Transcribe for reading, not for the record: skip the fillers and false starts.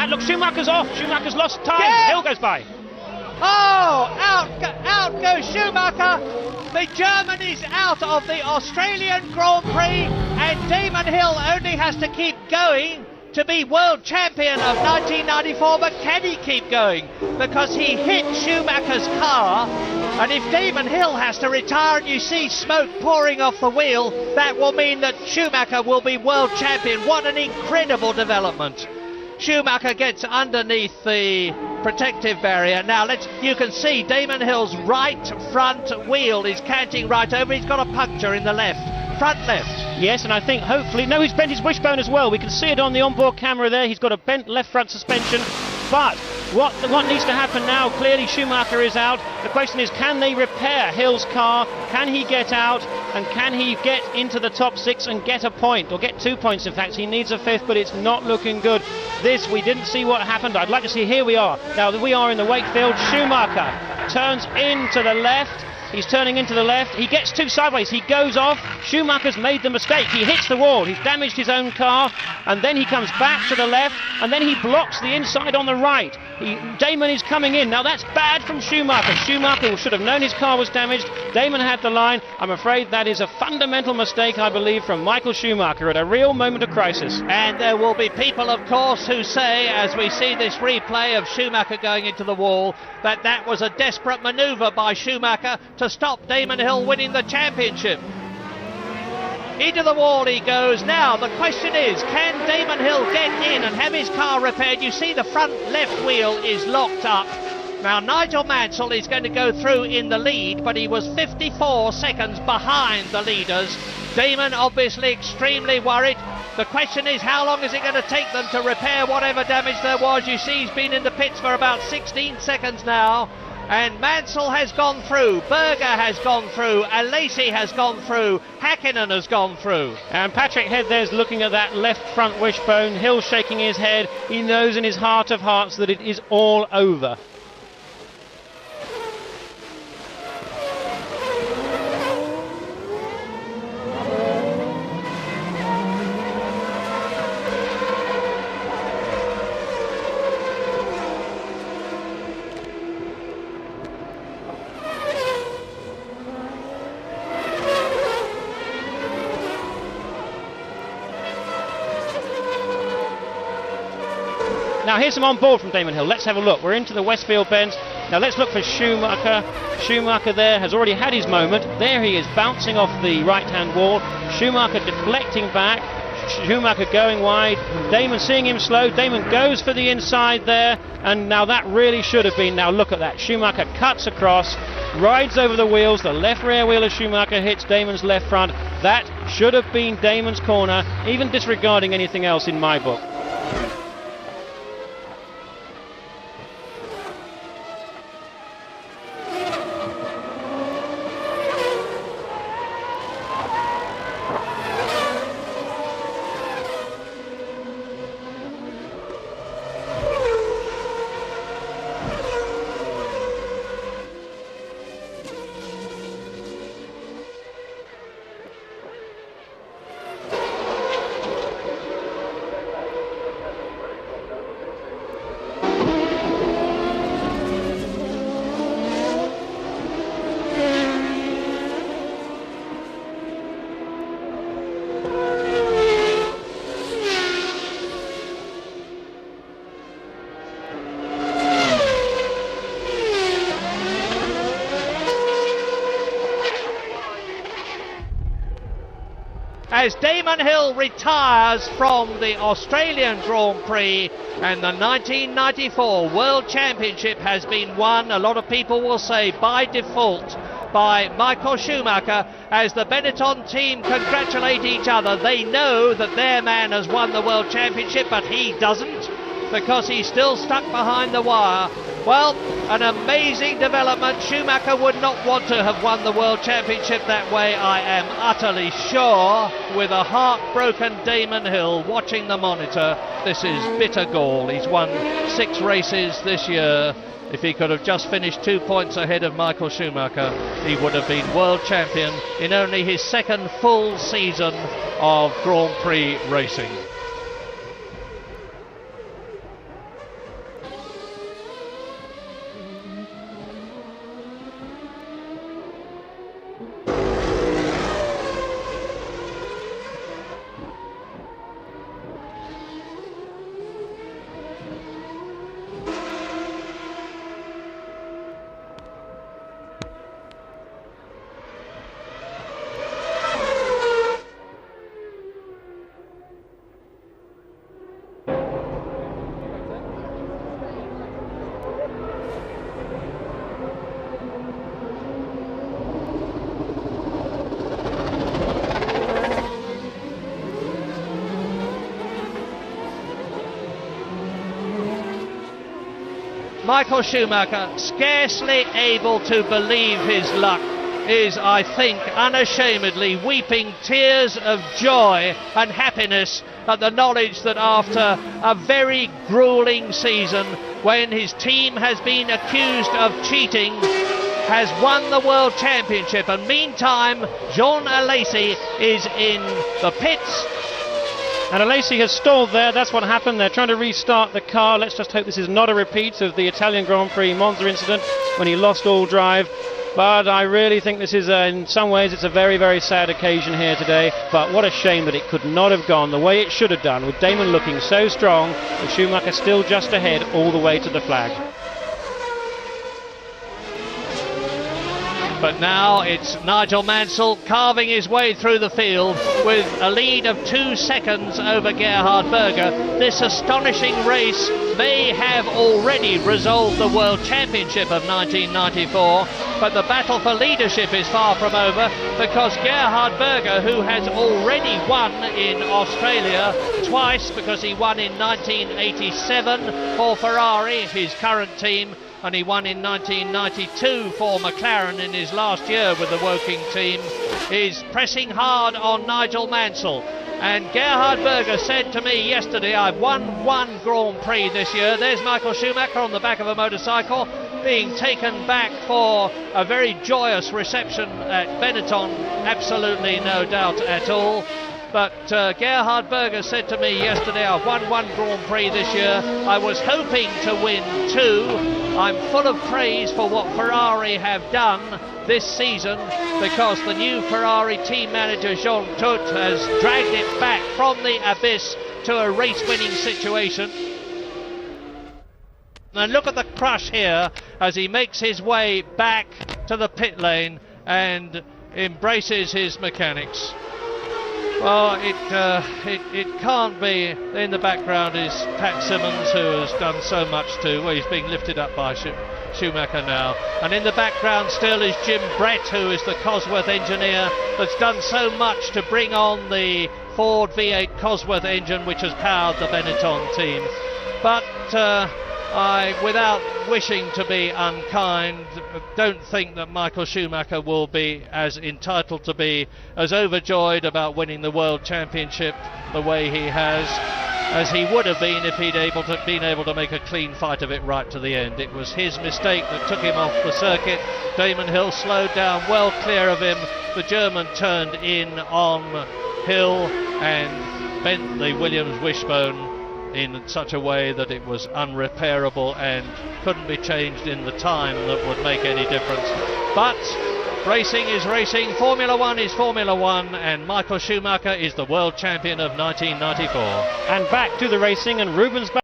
right. Look, Schumacher's off. Schumacher's lost time. Yeah. Hill goes by. Oh, out goes Schumacher. The German is out of the Australian Grand Prix, and Damon Hill only has to keep going to be world champion of 1994, but can he keep going? Because he hit Schumacher's car, and if Damon Hill has to retire and you see smoke pouring off the wheel, that will mean that Schumacher will be world champion. What an incredible development. Schumacher gets underneath the protective barrier. Now you can see Damon Hill's right front wheel is canting right over. He's got a puncture in the front left. Yes, and I think hopefully, no, he's bent his wishbone as well. We can see it on the onboard camera there. He's got a bent left front suspension. But what needs to happen now? Clearly Schumacher is out. The question is, can they repair Hill's car? Can he get out? And can he get into the top 6 and get a point? Or get 2 points, in fact. He needs a 5th, but it's not looking good. This, we didn't see what happened. I'd like to see, here we are. Now we are in the Wakefield. Schumacher turns into the left. He's turning into the left. He gets too sideways. He goes off. Schumacher's made the mistake. He hits the wall. He's damaged his own car. And then he comes back to the left. And then he blocks the inside on the right. Damon is coming in. Now that's bad from Schumacher. Schumacher should have known his car was damaged. Damon had the line. I'm afraid that is a fundamental mistake, I believe, from Michael Schumacher at a real moment of crisis. And there will be people, of course, who say, as we see this replay of Schumacher going into the wall, that was a desperate manoeuvre by Schumacher to stop Damon Hill winning the championship. Into the wall he goes. Now the question is, can Damon Hill get in and have his car repaired? You see the front left wheel is locked up. Now Nigel Mansell is going to go through in the lead, but he was 54 seconds behind the leaders. Damon obviously extremely worried. The question is, how long is it going to take them to repair whatever damage there was? You see he's been in the pits for about 16 seconds now. And Mansell has gone through, Berger has gone through, Alesi has gone through, Hakkinen has gone through. And Patrick Head there's looking at that left front wishbone. Hill shaking his head. He knows in his heart of hearts that it is all over. Now here's some on board from Damon Hill. Let's have a look. We're into the Westfield bend. Now let's look for Schumacher. Schumacher there has already had his moment. There he is, bouncing off the right-hand wall. Schumacher deflecting back. Schumacher going wide. Damon seeing him slow. Damon goes for the inside there. And now that really should have been. Now look at that. Schumacher cuts across, rides over the wheels. The left rear wheel of Schumacher hits Damon's left front. That should have been Damon's corner, even disregarding anything else in my book. As Damon Hill retires from the Australian Grand Prix and the 1994 World Championship has been won, a lot of people will say by default, by Michael Schumacher. As the Benetton team congratulate each other, they know that their man has won the World Championship, but he doesn't, because he's still stuck behind the wire. Well, an amazing development. Schumacher would not want to have won the World Championship that way, I am utterly sure, with a heartbroken Damon Hill watching the monitor. This is bitter gall. He's won 6 races this year. If he could have just finished 2 points ahead of Michael Schumacher, he would have been world champion in only his second full season of Grand Prix racing. Michael Schumacher, scarcely able to believe his luck, is, I think, unashamedly weeping tears of joy and happiness at the knowledge that after a very grueling season, when his team has been accused of cheating, has won the World Championship. And meantime, Jean Alesi is in the pits. And Alesi has stalled there. That's what happened. They're trying to restart the car. Let's just hope this is not a repeat of the Italian Grand Prix Monza incident when he lost all drive. But I really think this is, in some ways, it's a very, very sad occasion here today. But what a shame that it could not have gone the way it should have done, with Damon looking so strong, with Schumacher still just ahead all the way to the flag. But now it's Nigel Mansell carving his way through the field with a lead of 2 seconds over Gerhard Berger. This astonishing race may have already resolved the World Championship of 1994, but the battle for leadership is far from over, because Gerhard Berger, who has already won in Australia twice, because he won in 1987 for Ferrari, his current team, and he won in 1992 for McLaren in his last year with the Woking team, is pressing hard on Nigel Mansell. And Gerhard Berger said to me yesterday, I've won 1 Grand Prix this year. There's Michael Schumacher on the back of a motorcycle, being taken back for a very joyous reception at Benetton, absolutely no doubt at all. But Gerhard Berger said to me yesterday, I've won 1 Grand Prix this year. I was hoping to win 2. I'm full of praise for what Ferrari have done this season, because the new Ferrari team manager Jean Todt has dragged it back from the abyss to a race-winning situation. And look at the crush here as he makes his way back to the pit lane and embraces his mechanics. Well, it can't be. In the background is Pat Simmons, who has done so much too. Well, he's being lifted up by Schumacher now. And in the background still is Jim Brett, who is the Cosworth engineer that's done so much to bring on the Ford V8 Cosworth engine, which has powered the Benetton team. But I, without wishing to be unkind, don't think that Michael Schumacher will be as entitled to be as overjoyed about winning the World Championship the way he has, as he would have been if he'd been able to make a clean fight of it right to the end. It was his mistake that took him off the circuit. Damon Hill slowed down well clear of him. The German turned in on Hill and bent the Williams wishbone in such a way that it was unrepairable and couldn't be changed in the time that would make any difference. But racing is racing, Formula One is Formula One, and Michael Schumacher is the world champion of 1994. And back to the racing, and Rubens back.